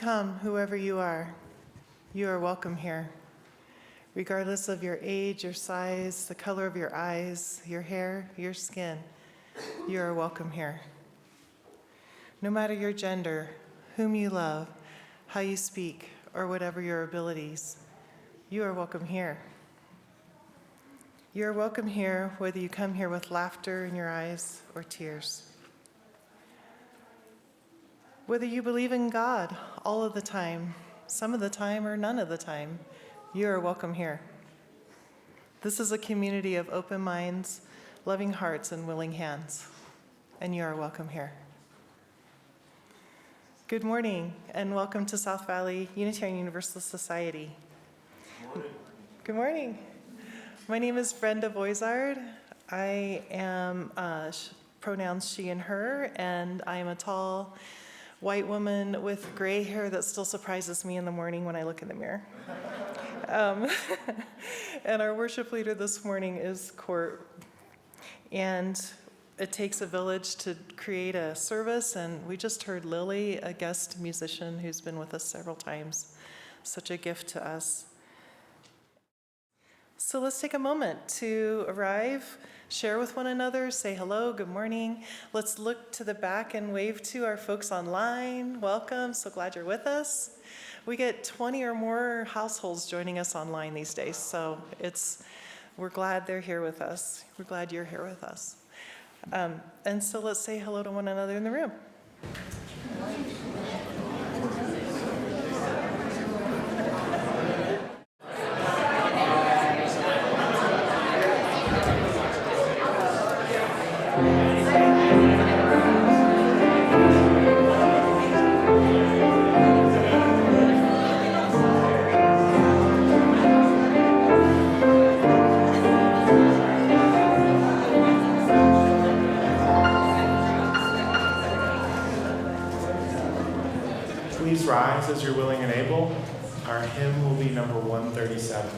come, whoever you are. You are welcome here. Regardless of your age, your size, the color of your eyes, your hair, your skin, you are welcome here. No matter your gender, whom you love, how you speak, or whatever your abilities, you are welcome here. You are welcome here whether you come here with laughter in your eyes or tears. Whether you believe in God all of the time, some of the time, or none of the time, you are welcome here. This is a community of open minds, loving hearts, and willing hands, and you are welcome here. Good morning, and welcome to South Valley Unitarian Universalist Society. Good morning. My name is Brenda Voisard. I am pronouns she and her, and I am a tall white woman with gray hair that still surprises me in the morning when I look in the mirror. And our worship leader this morning is Cortney. And it takes a village to create a service, and we just heard Lily, a guest musician who's been with us several times. Such a gift to us. So let's take a moment to arrive, share with one another, say hello, good morning. Let's look to the back and wave to our folks online. Welcome, so glad you're with us. We get 20 or more households joining us online these days, so we're glad they're here with us. We're glad you're here with us. And so let's say hello to one another in the room. Please rise as you're willing and able. Our hymn will be number 137.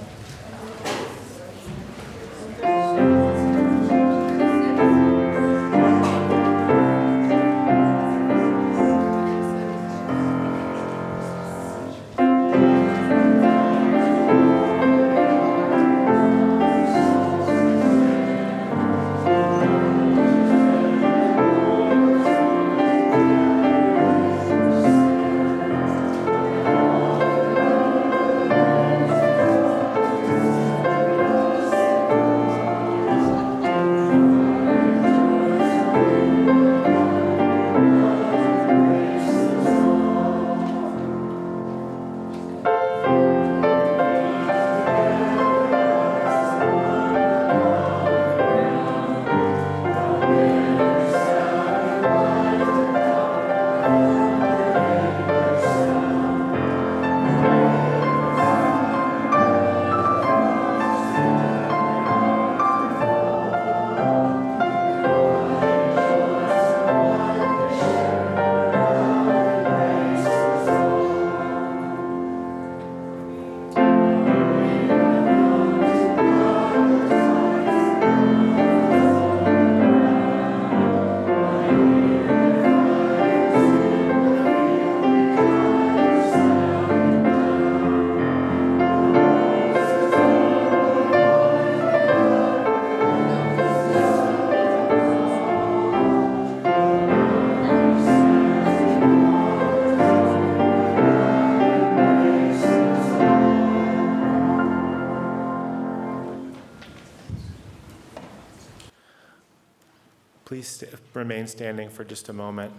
Please remain standing for just a moment.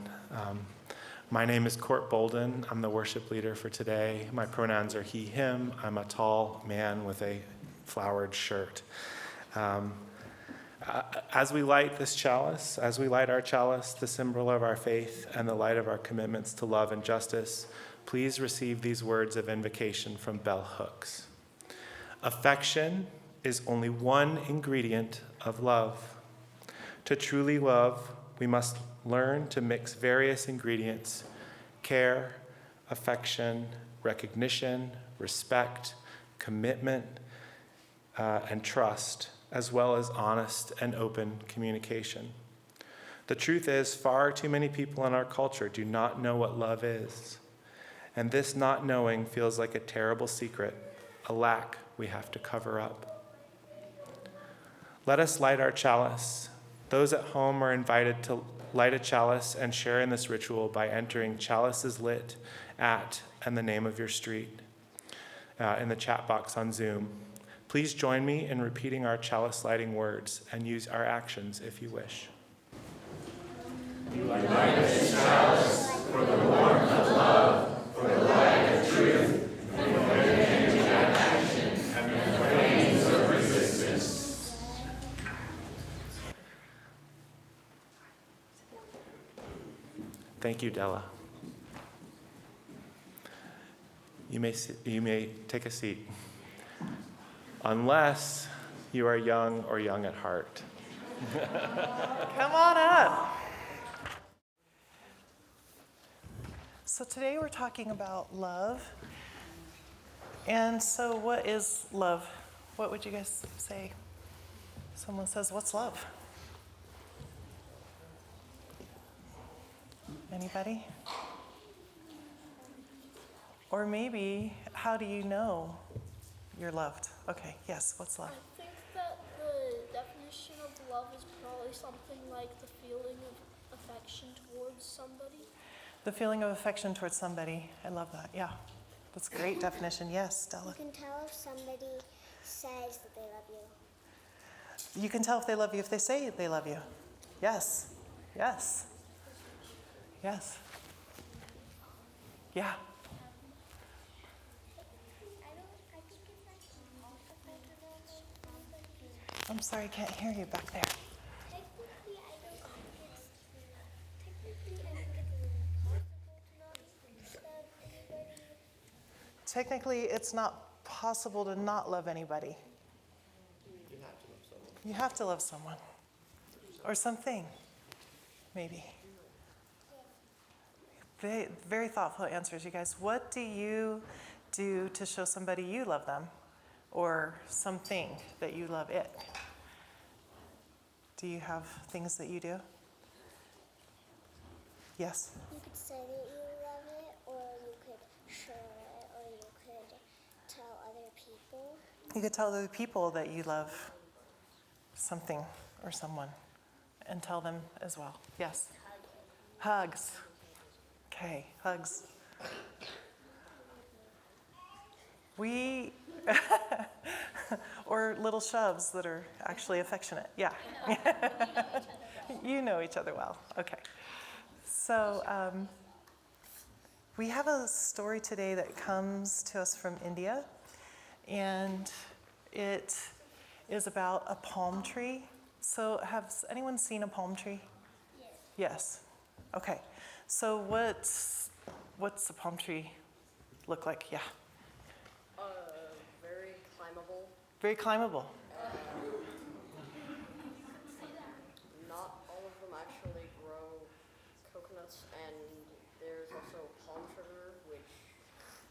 My name is Bouldin. I'm the worship leader for today. My pronouns are he, him. I'm a tall man with a flowered shirt. As we light this chalice, as we light our chalice, the symbol of our faith and the light of our commitments to love and justice, please receive these words of invocation from bell hooks. Affection is only one ingredient of love. To truly love, we must learn to mix various ingredients: care, affection, recognition, respect, commitment, and trust, as well as honest and open communication. The truth is, far too many people in our culture do not know what love is. and this not knowing feels like a terrible secret, a lack we have to cover up. Let us light our chalice. Those at home are invited to light a chalice and share in this ritual by entering chalices lit at and the name of your street in the chat box on Zoom. Please join me in repeating our chalice lighting words and use our actions if you wish. You light this chalice for the warmth of love, for the light of truth, and for the energy of action, and the flames of resistance. Thank you, Della. You may take a seat, unless you are young or young at heart. Come on up. So today we're talking about love. And so what is love? What would you guys say? Someone says, what's love? Anybody? Or maybe, how do you know you're loved? Okay, yes, what's love? I think that the definition of love is probably something like the feeling of affection towards somebody. The feeling of affection towards somebody. I love that. Yeah, that's a great definition. Yes, Stella. You can tell if somebody says that they love you. You can tell if they love you if they say they love you. Yes. Yes. Yes. Yeah. I'm sorry, I can't hear you back there. Technically, it's not possible to not love anybody. You have to love someone. Or something, maybe. Very thoughtful answers, you guys. What do you do to show somebody you love them? Or something that you love it? Do you have things that you do? Yes? You could say that you love it, or you could show it, or you could tell other people. You could tell other people that you love something or someone and tell them as well. Yes? Hugs. Okay, hugs. Or little shoves that are actually affectionate. Yeah. You know each other well. Okay. So we have a story today that comes to us from India, and it is about a palm tree. So has anyone seen a palm tree? Yes. Yes. Okay. So what's a palm tree look like? Yeah. Very climbable. Very climbable. Not all of them actually grow coconuts, and there's also palm sugar, which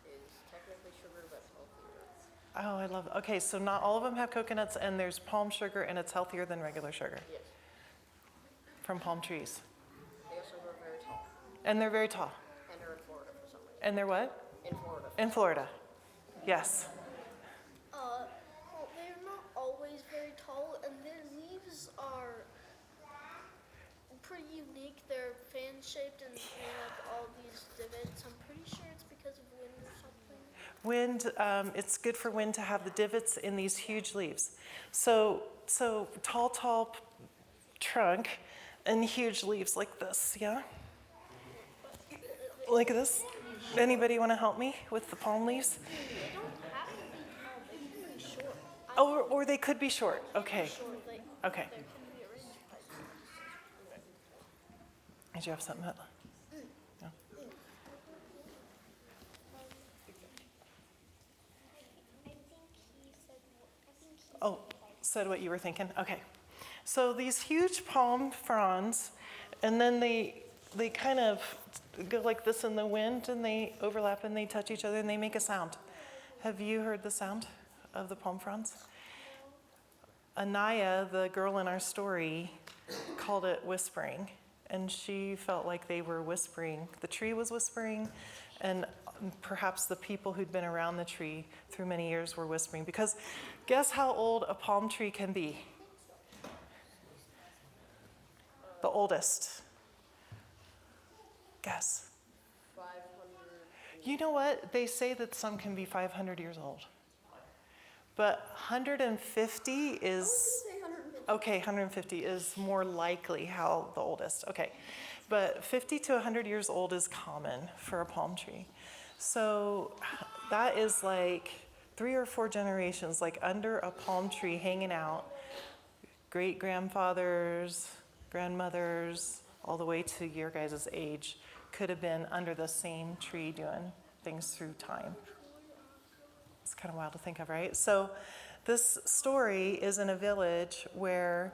is technically sugar but healthier. Oh, I love it. Okay, so not all of them have coconuts, and there's palm sugar, and it's healthier than regular sugar Yes. from palm trees. They also grow very tall, And they're very tall. and they're in Florida for some reason. And they're what? In Florida. In Florida. Yes. Well, they're not always very tall, and their leaves are pretty unique. They're fan-shaped and they have all these divots. I'm pretty sure it's because of wind or something. Wind, it's good for wind to have the divots in these huge leaves. So tall trunk and huge leaves like this, yeah? Like this? Anybody want to help me with the palm leaves? They don't have to be tall. They can be short. Oh, or they could be short. Okay. Short, like, Okay. there can be a range of heights. Did you have something, Hitler? No? Oh, said what you were thinking? Okay. So these huge palm fronds, and then they kind of go like this in the wind, and they overlap and they touch each other and they make a sound. Have you heard the sound of the palm fronds? Anaya, the girl in our story, called it whispering, and she felt like they were whispering. The tree was whispering, And perhaps the people who'd been around the tree through many years were whispering. Because guess how old a palm tree can be? The oldest. Guess. 500. You know what? They say that some can be 500 years old. But 150 is, Say 150. okay, 150 is more likely how the oldest. Okay. But 50 to 100 years old is common for a palm tree. So that is like 3 or 4 generations, like under a palm tree hanging out, great-grandfathers, grandmothers, all the way to your guys' age, could have been under the same tree doing things through time. It's kind of wild to think of, right? So this story is in a village where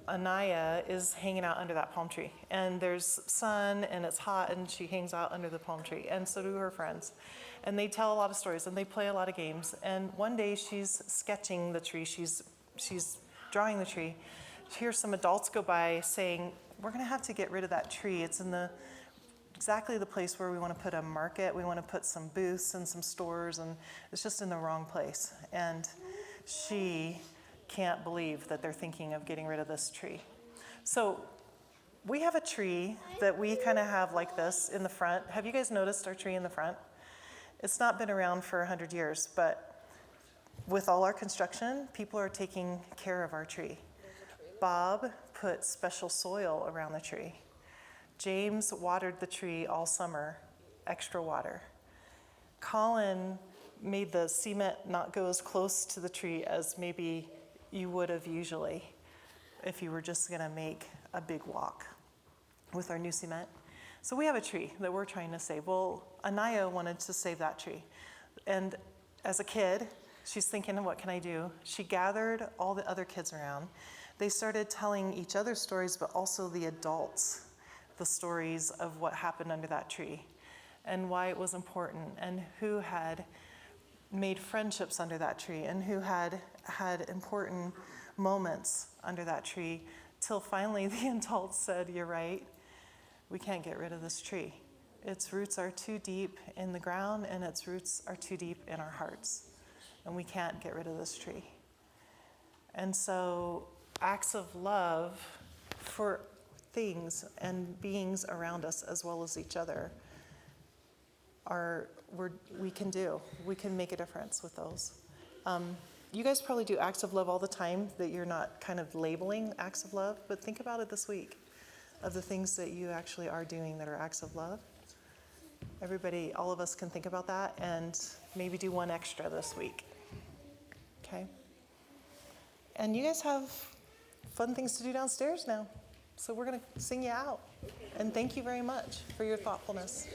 Anaya is hanging out under that palm tree. And there's sun and it's hot and she hangs out under the palm tree. And so do her friends. And they tell a lot of stories and they play a lot of games. And one day she's sketching the tree. She's drawing the tree. She hears some adults go by saying, we're going to have to get rid of that tree. It's in exactly the place where we want to put a market. We want to put some booths and some stores, and it's just in the wrong place. And she can't believe that they're thinking of getting rid of this tree. So we have a tree that we kind of have like this in the front. Have you guys noticed our tree in the front? It's not been around for 100 years, but with all our construction, people are taking care of our tree. Bob put special soil around the tree. James watered the tree all summer, extra water. Colin made the cement not go as close to the tree as maybe you would have usually if you were just gonna make a big walk with our new cement. So we have a tree that we're trying to save. Well, Anaya wanted to save that tree. And as a kid, she's thinking, what can I do? She gathered all the other kids around. They started telling each other stories, but also the adults, the stories of what happened under that tree and why it was important and who had made friendships under that tree and who had important moments under that tree, till finally the adults said, you're right, we can't get rid of this tree. Its roots are too deep in the ground and its roots are too deep in our hearts, and we can't get rid of this tree. And so acts of love for things and beings around us as well as each other we can make a difference with those. You guys probably do acts of love all the time that you're not kind of labeling acts of love, but think about it this week of the things that you actually are doing that are acts of love. Everybody, all of us can think about that and maybe do one extra this week. Okay? And you guys have fun things to do downstairs now. So we're going to sing you out. And thank you very much for your thoughtfulness.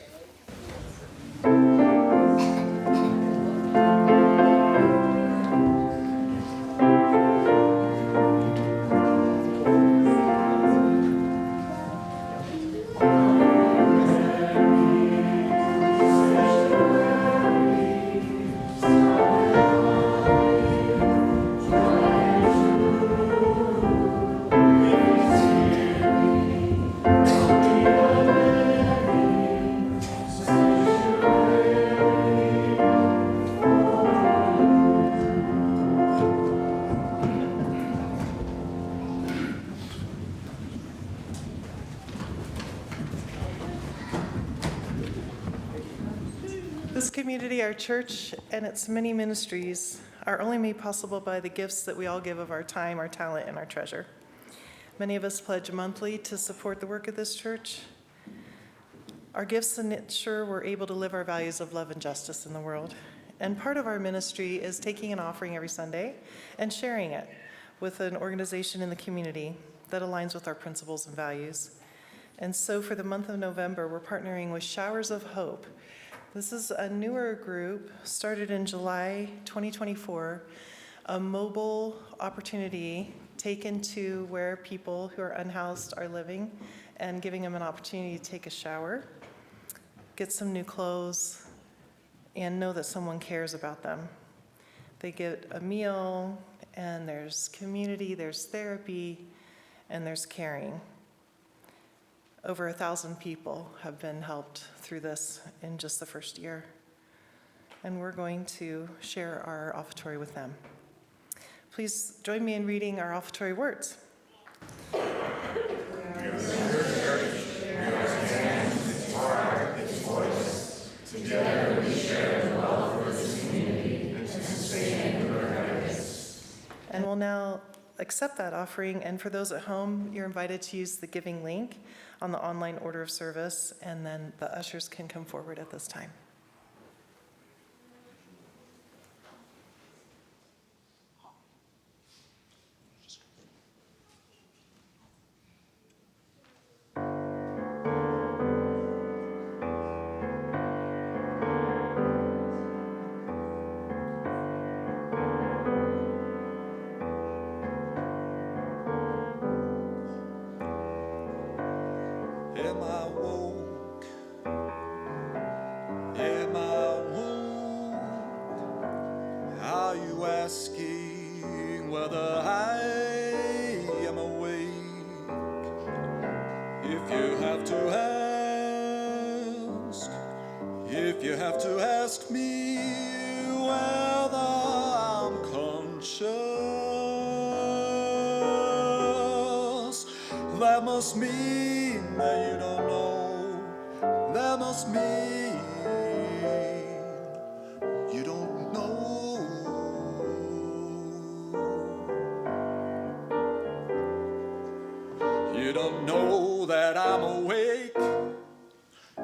This community, our church, and its many ministries are only made possible by the gifts that we all give of our time, our talent, and our treasure. Many of us pledge monthly to support the work of this church. Our gifts ensure we're able to live our values of love and justice in the world. And part of our ministry is taking an offering every Sunday and sharing it with an organization in the community that aligns with our principles and values. And so for the month of November, we're partnering with Showers of Hope. This is a newer group, started in July 2024, a mobile opportunity taken to where people who are unhoused are living and giving them an opportunity to take a shower, get some new clothes, and know that someone cares about them. They get a meal, and there's community, there's therapy, and there's caring. Over 1,000 people have been helped through this in just the first year. And we're going to share our offertory with them. Please join me in reading our offertory words. Together we share the wealth of this community and to sustain the progress. And we'll now accept that offering. And for those at home, you're invited to use the giving link on the online order of service, and then the ushers can come forward at this time. That must mean that you don't know. That must mean you don't know. You don't know that I'm awake.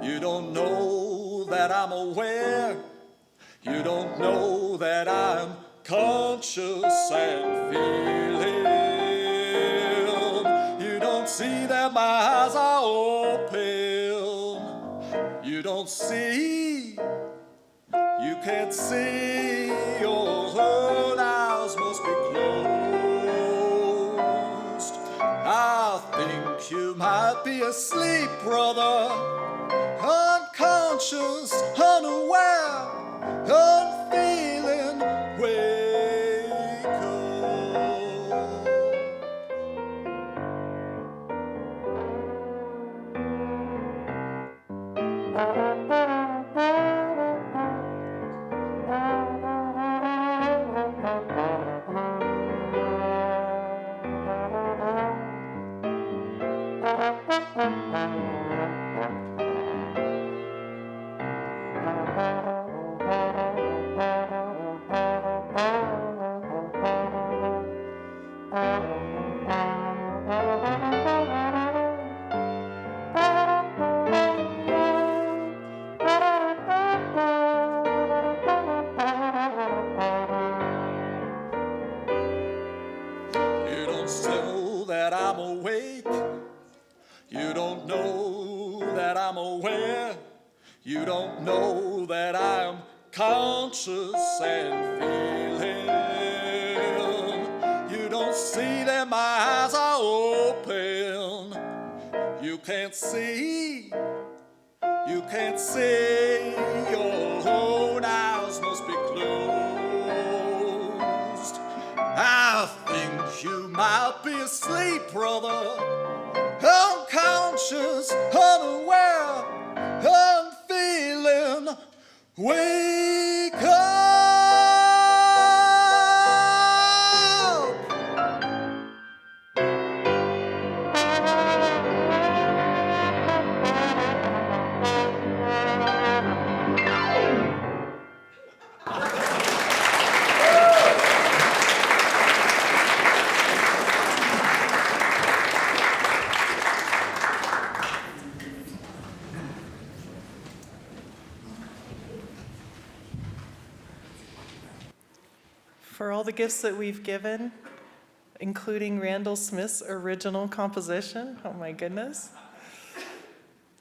You don't know that I'm aware. You don't know that I'm conscious and feeling. You don't see that my eyes are open. You don't see. You can't see. Your own eyes must be closed. I think you might be asleep, brother. Unconscious, unaware, unfeeling, wake up. You don't know that I'm aware. You don't know that I'm conscious and feeling. You don't see that my eyes are open. You can't see. You can't see. Your own eyes must be closed. I think you might be asleep, brother. Unconscious, unaware, unfeeling, wake up. For all the gifts that we've given, including Randall Smith's original composition, oh my goodness,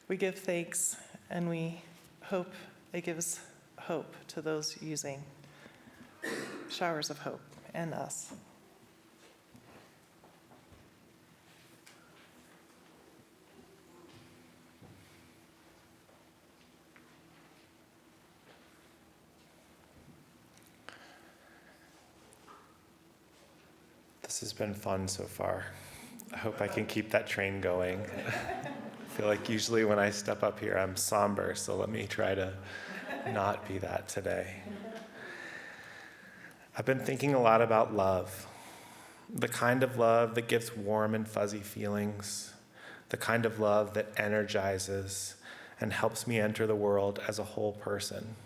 we give thanks and we hope it gives hope to those using showers of hope and us. This has been fun so far. I hope I can keep that train going. I feel like usually when I step up here, I'm somber, so let me try to not be that today. I've been thinking a lot about love, the kind of love that gives warm and fuzzy feelings, the kind of love that energizes and helps me enter the world as a whole person.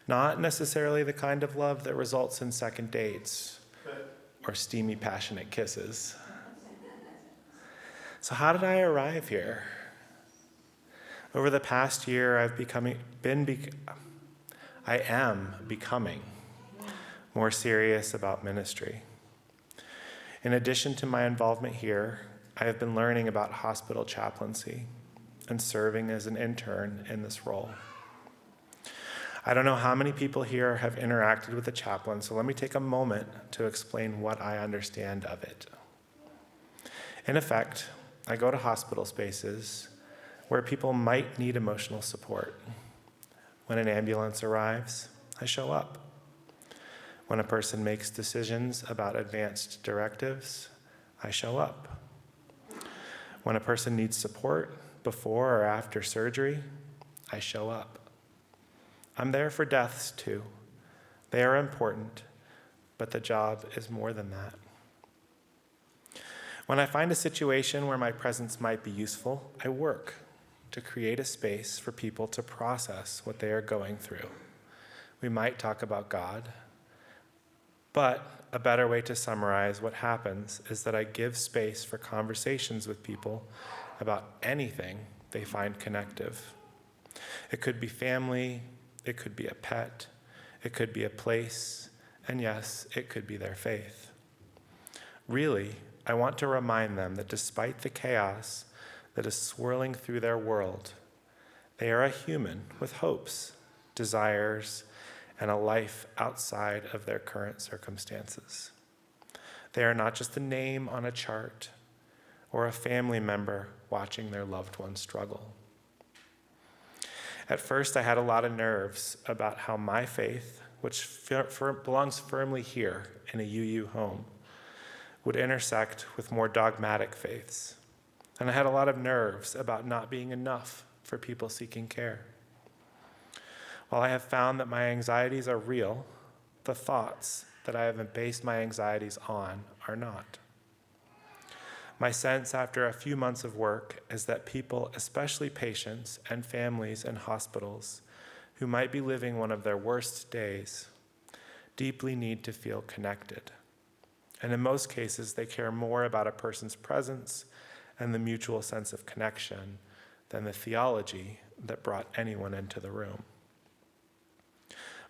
Not necessarily the kind of love that results in second dates or steamy, passionate kisses. So how did I arrive here? Over the past year, I am becoming more serious about ministry. In addition to my involvement here, I have been learning about hospital chaplaincy and serving as an intern in this role. I don't know how many people here have interacted with a chaplain, so let me take a moment to explain what I understand of it. In effect, I go to hospital spaces where people might need emotional support. When an ambulance arrives, I show up. When a person makes decisions about advanced directives, I show up. When a person needs support before or after surgery, I show up. I'm there for deaths too. They are important, but the job is more than that. When I find a situation where my presence might be useful, I work to create a space for people to process what they are going through. We might talk about God, but a better way to summarize what happens is that I give space for conversations with people about anything they find connective. It could be family, it could be a pet, it could be a place, and yes, it could be their faith. Really, I want to remind them that despite the chaos that is swirling through their world, they are a human with hopes, desires, and a life outside of their current circumstances. They are not just a name on a chart or a family member watching their loved one struggle. At first, I had a lot of nerves about how my faith, which belongs firmly here in a UU home, would intersect with more dogmatic faiths. And I had a lot of nerves about not being enough for people seeking care. While I have found that my anxieties are real, the thoughts that I have based my anxieties on are not. My sense after a few months of work is that people, especially patients and families in hospitals who might be living one of their worst days, deeply need to feel connected. And in most cases, they care more about a person's presence and the mutual sense of connection than the theology that brought anyone into the room.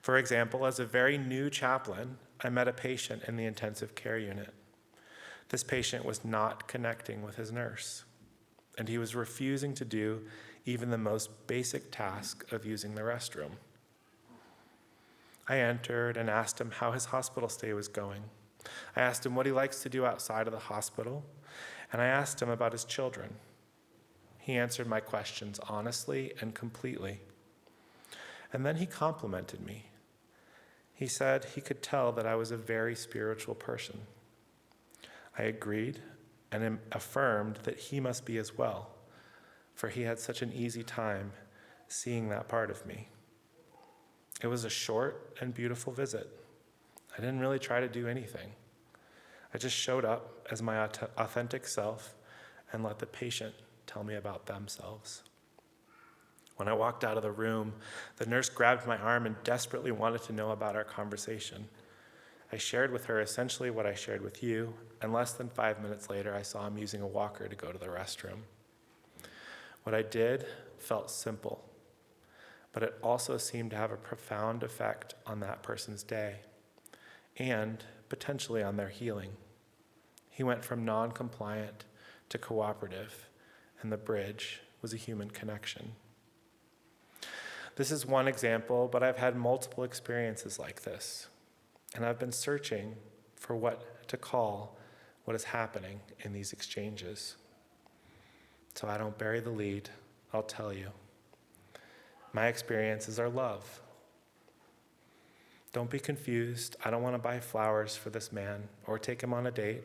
For example, as a very new chaplain, I met a patient in the intensive care unit. This patient was not connecting with his nurse, and he was refusing to do even the most basic task of using the restroom. I entered and asked him how his hospital stay was going. I asked him what he likes to do outside of the hospital, and I asked him about his children. He answered my questions honestly and completely. And then he complimented me. He said he could tell that I was a very spiritual person. I agreed and affirmed that he must be as well, for he had such an easy time seeing that part of me. It was a short and beautiful visit. I didn't really try to do anything. I just showed up as my authentic self and let the patient tell me about themselves. When I walked out of the room, the nurse grabbed my arm and desperately wanted to know about our conversation. I shared with her essentially what I shared with you, and less than 5 minutes later, I saw him using a walker to go to the restroom. What I did felt simple, but it also seemed to have a profound effect on that person's day and potentially on their healing. He went from non-compliant to cooperative, and the bridge was a human connection. This is one example, but I've had multiple experiences like this, and I've been searching for what to call what is happening in these exchanges. So I don't bury the lead, I'll tell you. My experiences are love. Don't be confused. I don't want to buy flowers for this man or take him on a date.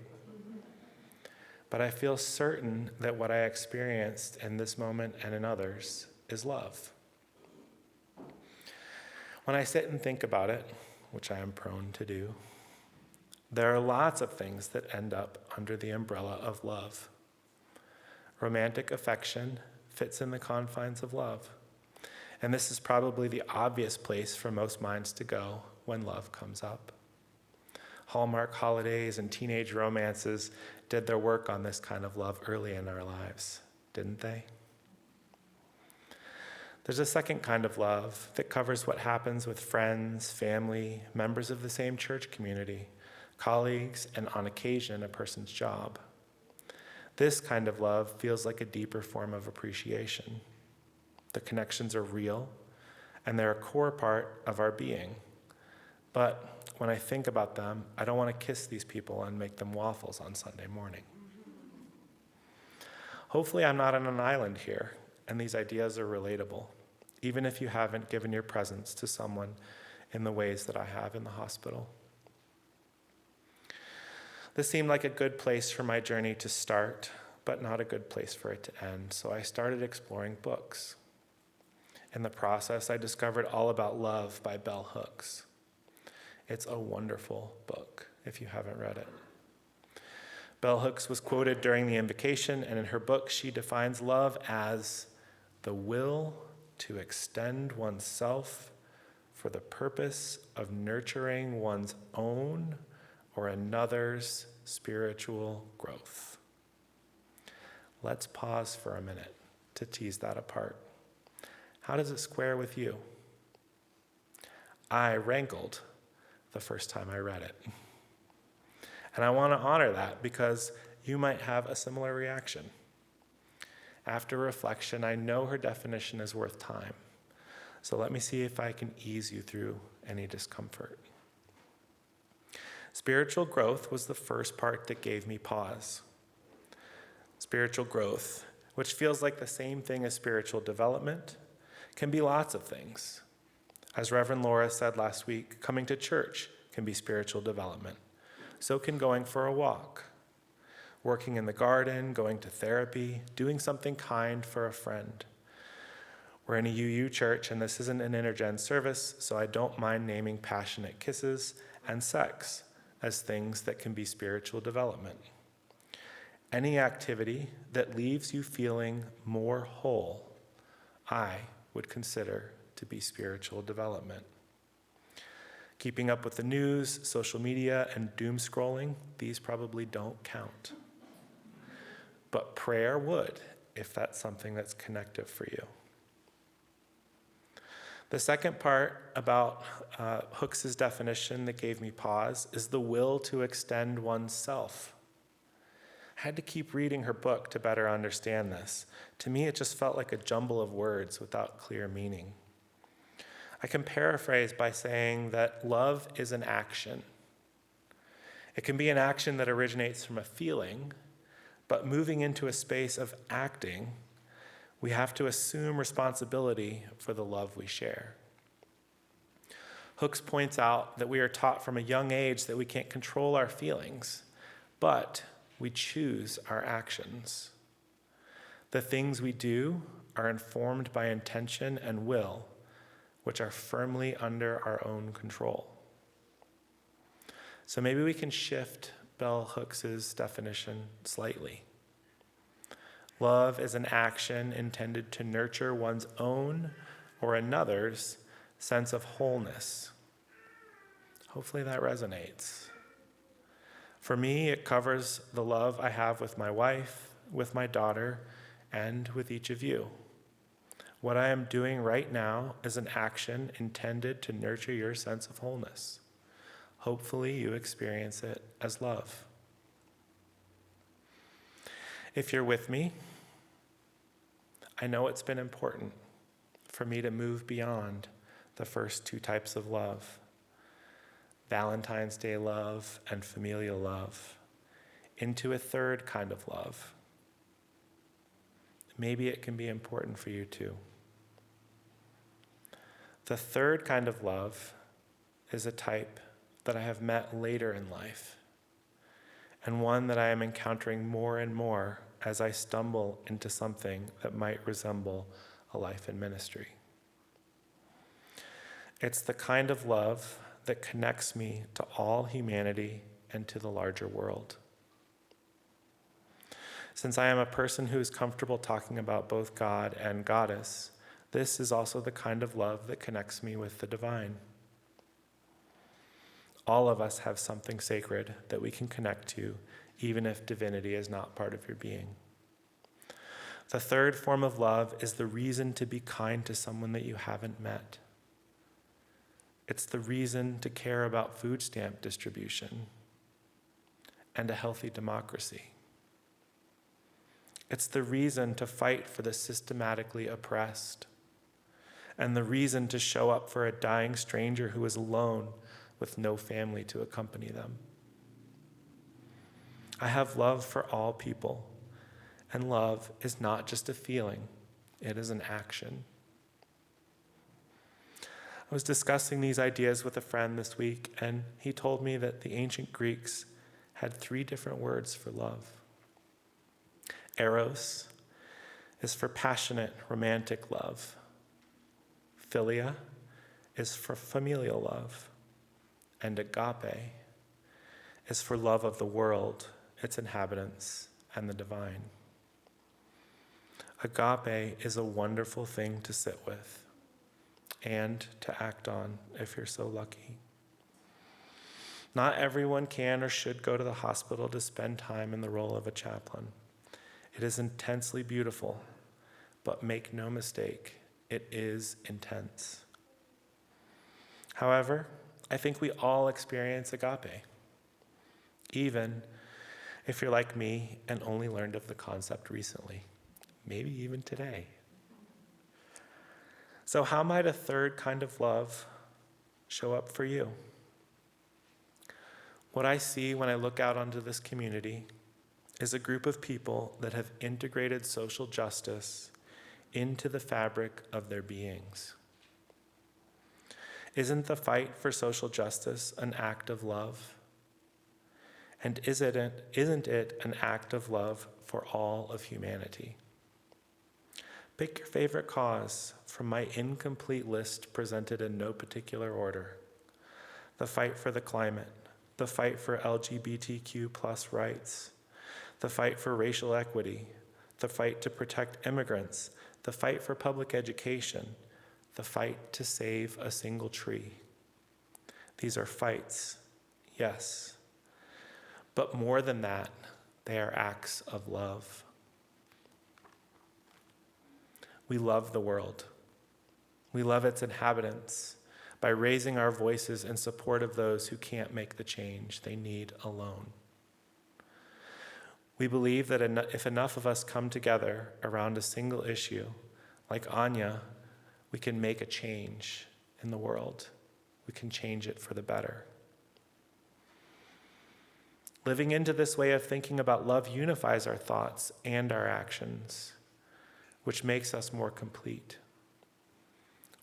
but I feel certain that what I experienced in this moment and in others is love. When I sit and think about it, which I am prone to do, there are lots of things that end up under the umbrella of love. Romantic affection fits in the confines of love, and this is probably the obvious place for most minds to go when love comes up. Hallmark holidays and teenage romances did their work on this kind of love early in our lives, didn't they? There's a second kind of love that covers what happens with friends, family, members of the same church community, colleagues, and on occasion, a person's job. This kind of love feels like a deeper form of appreciation. The connections are real, and they're a core part of our being. But when I think about them, I don't want to kiss these people and make them waffles on Sunday morning. Hopefully, I'm not on an island here, and these ideas are relatable, even if you haven't given your presence to someone in the ways that I have in the hospital. This seemed like a good place for my journey to start, but not a good place for it to end, so I started exploring books. In the process, I discovered All About Love by Bell Hooks. It's a wonderful book, if you haven't read it. Bell Hooks was quoted during the Invocation, and in her book, she defines love as the will to extend oneself for the purpose of nurturing one's own or another's spiritual growth. Let's pause for a minute to tease that apart. How does it square with you? I rankled the first time I read it. And I want to honor that because you might have a similar reaction. After reflection, I know her definition is worth time. So let me see if I can ease you through any discomfort. Spiritual growth was the first part that gave me pause. Spiritual growth, which feels like the same thing as spiritual development, can be lots of things. As Reverend Laura said last week, coming to church can be spiritual development. So can going for a walk, working in the garden, going to therapy, doing something kind for a friend. We're in a UU church, and this isn't an intergen service, so I don't mind naming passionate kisses and sex as things that can be spiritual development. Any activity that leaves you feeling more whole, I would consider to be spiritual development. Keeping up with the news, social media, and doom scrolling, these probably don't count. But prayer would, if that's something that's connective for you. The second part about Hooks' definition that gave me pause is the will to extend oneself. I had to keep reading her book to better understand this. To me, it just felt like a jumble of words without clear meaning. I can paraphrase by saying that love is an action. It can be an action that originates from a feeling, but moving into a space of acting, we have to assume responsibility for the love we share. Hooks points out that we are taught from a young age that we can't control our feelings, but we choose our actions. The things we do are informed by intention and will, which are firmly under our own control. So maybe we can shift Bell Hooks' definition slightly. Love is an action intended to nurture one's own or another's sense of wholeness. Hopefully that resonates. For me, it covers the love I have with my wife, with my daughter, and with each of you. What I am doing right now is an action intended to nurture your sense of wholeness. Hopefully you experience it as love. If you're with me, I know it's been important for me to move beyond the first two types of love, Valentine's Day love and familial love, into a third kind of love. Maybe it can be important for you too. The third kind of love is a type that I have met later in life. and one that I am encountering more and more as I stumble into something that might resemble a life in ministry. It's the kind of love that connects me to all humanity and to the larger world. Since I am a person who is comfortable talking about both God and Goddess, this is also the kind of love that connects me with the divine. All of us have something sacred that we can connect to, even if divinity is not part of your being. The third form of love is the reason to be kind to someone that you haven't met. It's the reason to care about food stamp distribution and a healthy democracy. It's the reason to fight for the systematically oppressed, and the reason to show up for a dying stranger who is alone with no family to accompany them. I have love for all people, and love is not just a feeling, it is an action. I was discussing these ideas with a friend this week, and he told me that the ancient Greeks had 3 different words for love. Eros is for passionate, romantic love. Philia is for familial love. And agape is for love of the world, its inhabitants, and the divine. Agape is a wonderful thing to sit with and to act on if you're so lucky. Not everyone can or should go to the hospital to spend time in the role of a chaplain. It is intensely beautiful, but make no mistake, it is intense. However, I think we all experience agape, even if you're like me and only learned of the concept recently, maybe even today. So how might a third kind of love show up for you? What I see when I look out onto this community is a group of people that have integrated social justice into the fabric of their beings. Isn't the fight for social justice an act of love? And isn't it an act of love for all of humanity? Pick your favorite cause from my incomplete list presented in no particular order. The fight for the climate, the fight for LGBTQ plus rights, the fight for racial equity, the fight to protect immigrants, the fight for public education, the fight to save a single tree. These are fights, yes, but more than that, they are acts of love. We love the world. We love its inhabitants by raising our voices in support of those who can't make the change they need alone. We believe that if enough of us come together around a single issue, like Anaya, we can make a change in the world. We can change it for the better. Living into this way of thinking about love unifies our thoughts and our actions, which makes us more complete.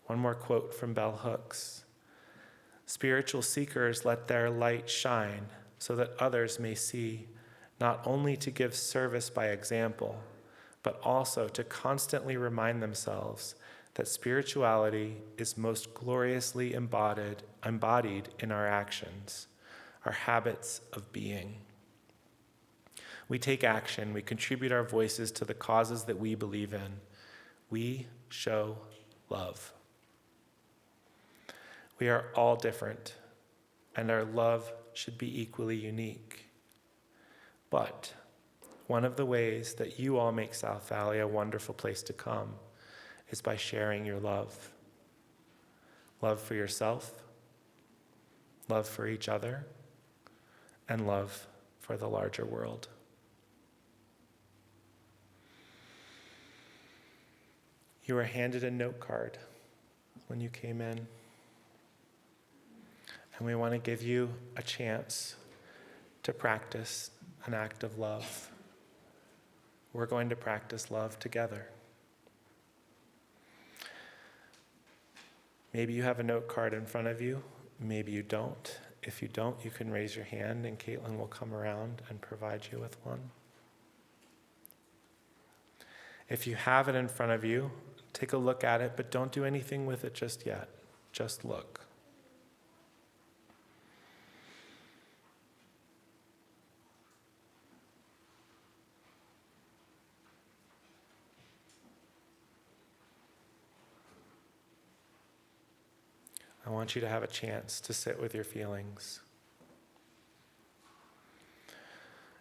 One more quote from bell hooks. Spiritual seekers let their light shine so that others may see, not only to give service by example, but also to constantly remind themselves that spirituality is most gloriously embodied in our actions, our habits of being. We take action, we contribute our voices to the causes that we believe in. We show love. We are all different, and our love should be equally unique. But one of the ways that you all make South Valley a wonderful place to come is by sharing your love. Love for yourself, love for each other, and love for the larger world. You were handed a note card when you came in. And we want to give you a chance to practice an act of love. We're going to practice love together. Maybe you have a note card in front of you. Maybe you don't. If you don't, you can raise your hand and Caitlin will come around and provide you with one. If you have it in front of you, take a look at it, but don't do anything with it just yet. Just look. I want you to have a chance to sit with your feelings.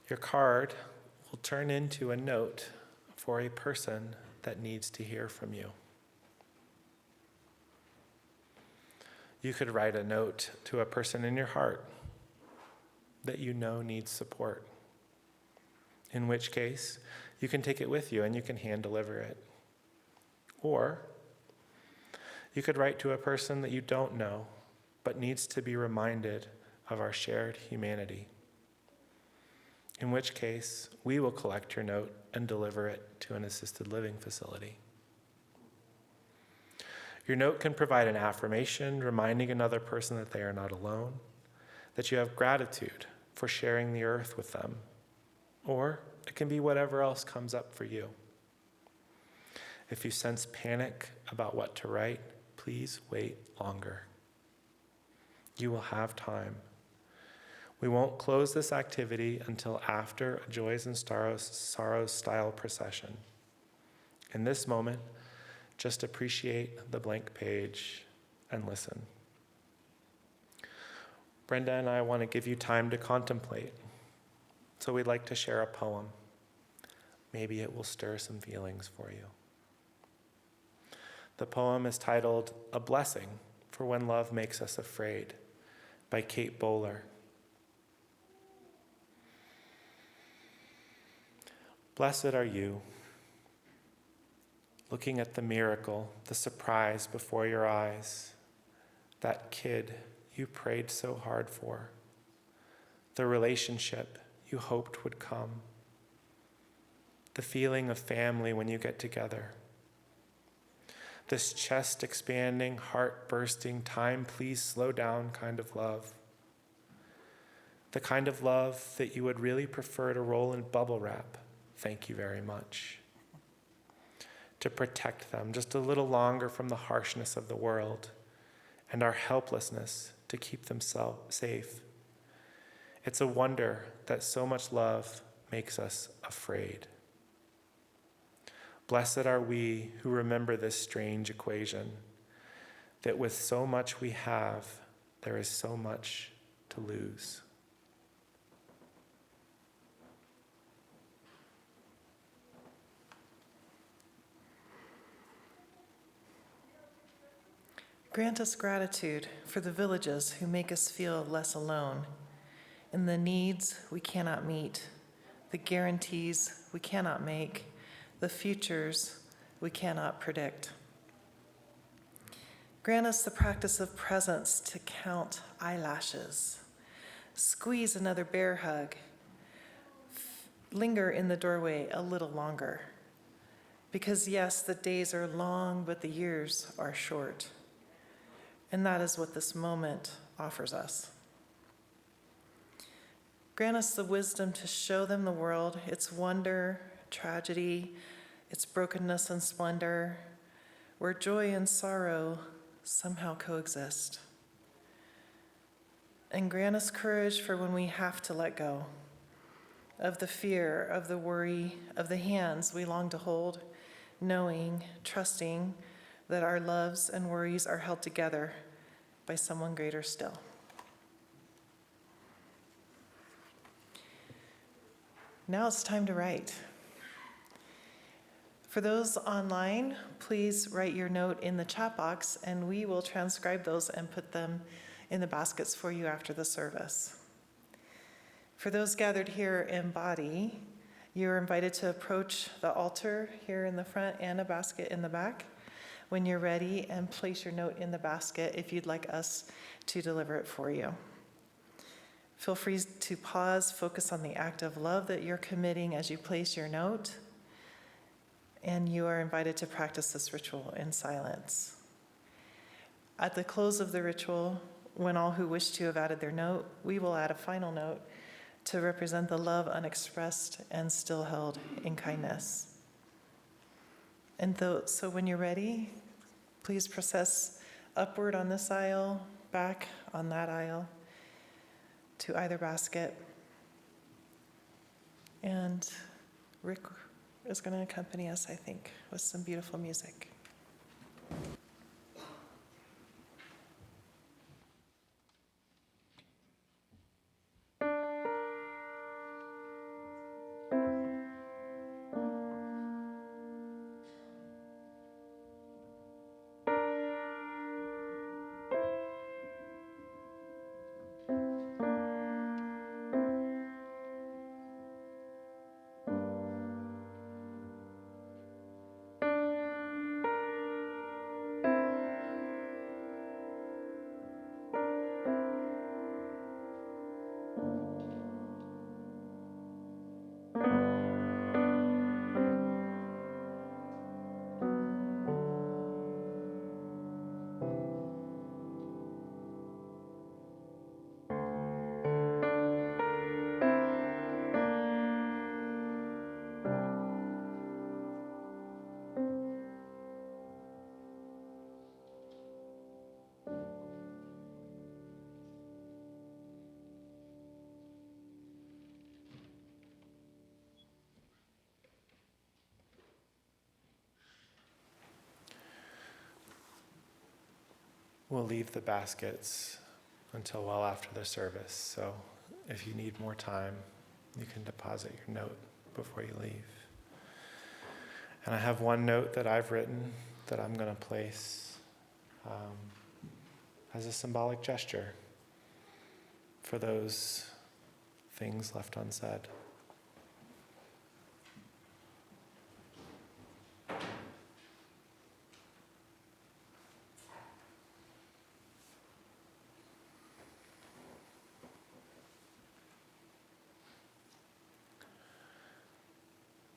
Your card will turn into a note for a person that needs to hear from you. You could write a note to a person in your heart that you know needs support, in which case you can take it with you and you can hand deliver it. Or you could write to a person that you don't know, but needs to be reminded of our shared humanity, in which case we will collect your note and deliver it to an assisted living facility. Your note can provide an affirmation, reminding another person that they are not alone, that you have gratitude for sharing the earth with them, or it can be whatever else comes up for you. If you sense panic about what to write, please wait longer. You will have time. We won't close this activity until after a Joys and Sorrows style procession. In this moment, just appreciate the blank page and listen. Brenda and I want to give you time to contemplate, so we'd like to share a poem. Maybe it will stir some feelings for you. The poem is titled A Blessing for When Love Makes Us Afraid by Kate Bowler. Blessed are you, looking at the miracle, the surprise before your eyes, that kid you prayed so hard for, the relationship you hoped would come, the feeling of family when you get together, this chest-expanding, heart-bursting, time please slow down kind of love. The kind of love that you would really prefer to roll in bubble wrap, thank you very much. To protect them just a little longer from the harshness of the world and our helplessness to keep them safe. It's a wonder that so much love makes us afraid. Blessed are we who remember this strange equation, that with so much we have, there is so much to lose. Grant us gratitude for the villages who make us feel less alone, in the needs we cannot meet, the guarantees we cannot make, the futures we cannot predict. Grant us the practice of presence to count eyelashes, squeeze another bear hug, linger in the doorway a little longer. Because yes, the days are long, but the years are short. And that is what this moment offers us. Grant us the wisdom to show them the world, its wonder, tragedy, its brokenness and splendor, where joy and sorrow somehow coexist. And grant us courage for when we have to let go of the fear, of the worry, of the hands we long to hold, knowing, trusting that our loves and worries are held together by someone greater still. Now it's time to write. For those online, please write your note in the chat box and we will transcribe those and put them in the baskets for you after the service. For those gathered here in body, you are invited to approach the altar here in the front and a basket in the back when you're ready, and place your note in the basket if you'd like us to deliver it for you. Feel free to pause, focus on the act of love that you're committing as you place your note, and you are invited to practice this ritual in silence. At the close of the ritual, when all who wish to have added their note, we will add a final note to represent the love unexpressed and still held in kindness. And so when you're ready, please process upward on this aisle, back on that aisle, to either basket. And Rick is going to accompany us, I think, with some beautiful music. We'll leave the baskets until well after the service, so if you need more time, you can deposit your note before you leave. And I have one note that I've written that I'm going to place as a symbolic gesture for those things left unsaid.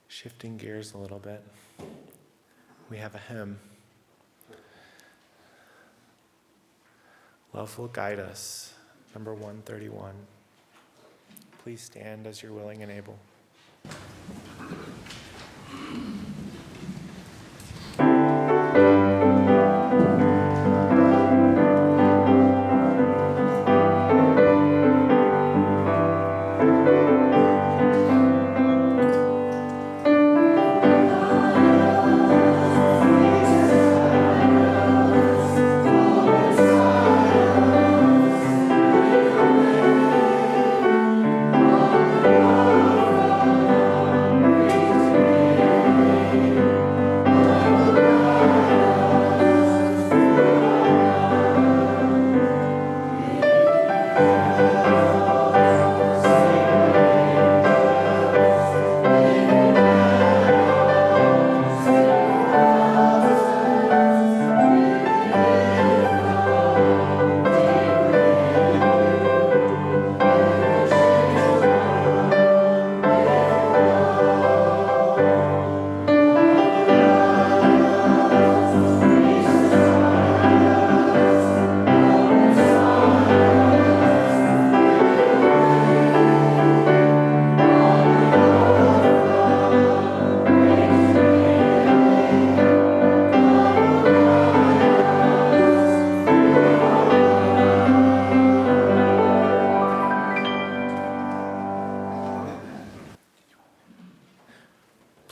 Shifting gears a little bit, we have a hymn. Love Will Guide Us, number 131. Please stand as you're willing and able.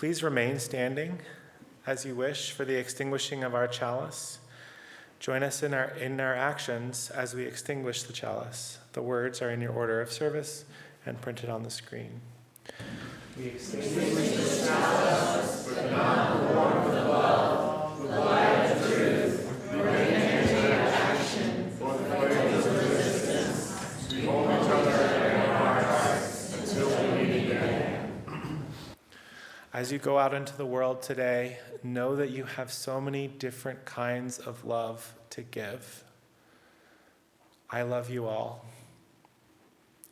Please remain standing as you wish for the extinguishing of our chalice. Join us in our actions as we extinguish the chalice. The words are in your order of service and printed on the screen. We extinguish the chalice with the non warmth of love, with the light of truth, bring energy of action, for the flames of resistance. We hold each other in our hearts until we meet again. As you go out into the world today, know that you have so many different kinds of love to give. I love you all.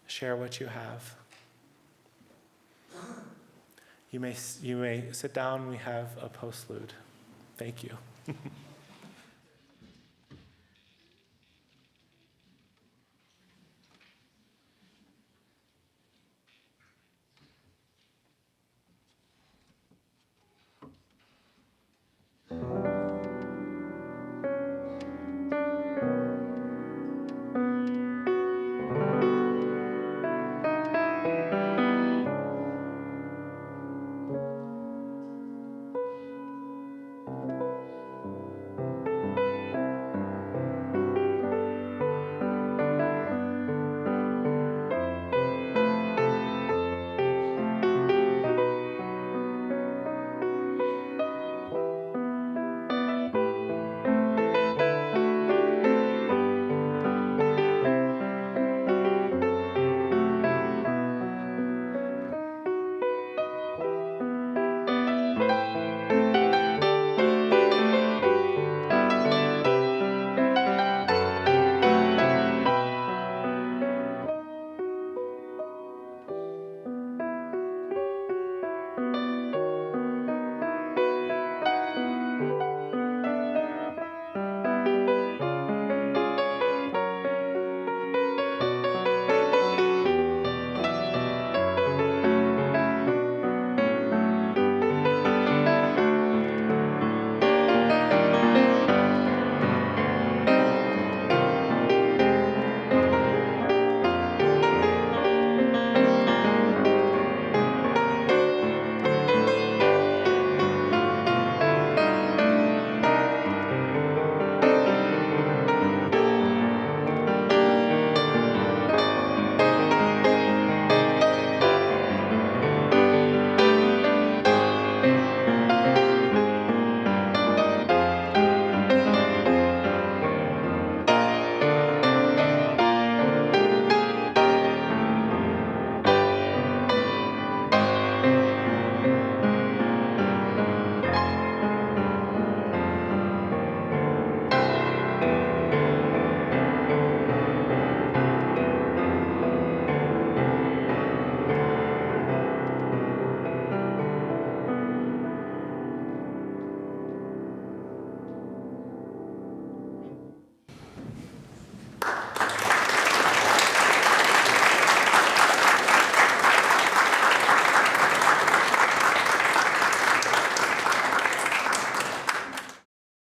Share what you have. You may sit down. We have a postlude. Thank you.